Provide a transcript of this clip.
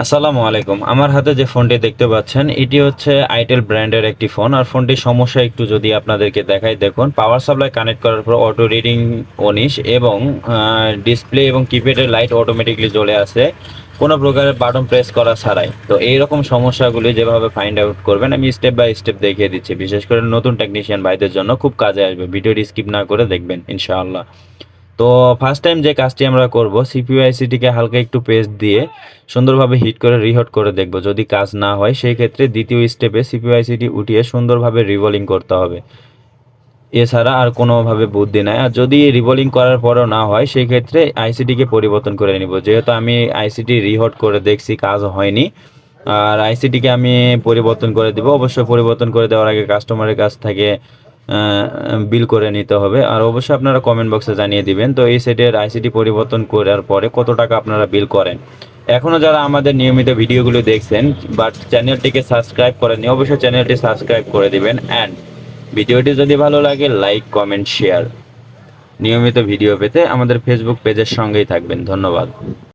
আসসালামু আলাইকুম। আমার হাতে যে ফোনটি দেখতে পাচ্ছেন এটি হচ্ছে আইটেল ব্র্যান্ডের একটি ফোন। আর ফোনটির সমস্যা একটু যদি আপনাদেরকে দেখাই, দেখুন পাওয়ার সাপ্লাই কানেক্ট করার পর অটো রিডিং 19 এবং ডিসপ্লে এবং কিপ্যাডের লাইট অটোমেটিকলি জ্বলে আসে কোনো প্রকারের বাটন প্রেস করা ছাড়াই। তো এইরকম সমস্যাগুলি যেভাবে ফাইন্ড আউট করবেন আমি স্টেপ বাই স্টেপ দেখিয়ে দিচ্ছি। বিশেষ করে নতুন টেকনিশিয়ান ভাইদের জন্য খুব কাজে আসবে। ভিডিওটি স্কিপ না করে দেখবেন ইনশাআল্লাহ। তো ফার্স্ট টাইম যে কাজটি আমরা করব, সিপিইউ আইসিটিকে হালকা একটু পেস্ট দিয়ে সুন্দরভাবে হিট করে রিহট করে দেখব। যদি কাজ না হয় সেই ক্ষেত্রে দ্বিতীয় স্টেপে সিপিইউ আইসিটি উঠিয়ে সুন্দরভাবে রিভলিং করতে হবে। এছাড়া আর কোনোভাবে বুদ্ধি নাই। আর যদি রিভলিং করার পরেও না হয় সেই ক্ষেত্রে আইসিটিকে পরিবর্তন করে নিব। যেহেতু আমি আইসিটি রিহট করে দেখছি কাজ হয়নি, আর আইসিটিকে আমি পরিবর্তন করে দিব। অবশ্যই পরিবর্তন করে দেওয়ার আগে কাস্টমারের কাছ থেকে বিল করে নিতে হবে। আর অবশ্যই আপনারা কমেন্ট বক্সে জানিয়ে দিবেন তো এই সেটের আইসিটি পরিবর্তন করার পরে কত টাকা আপনারা বিল করেন। এখনও যারা আমাদের নিয়মিত ভিডিওগুলো দেখছেন বাট চ্যানেলটিকে সাবস্ক্রাইব করেননি, অবশ্যই চ্যানেলটি সাবস্ক্রাইব করে দিবেন। অ্যান্ড ভিডিওটি যদি ভালো লাগে লাইক কমেন্ট শেয়ার। নিয়মিত ভিডিও পেতে আমাদের ফেসবুক পেজের সঙ্গেই থাকবেন। ধন্যবাদ।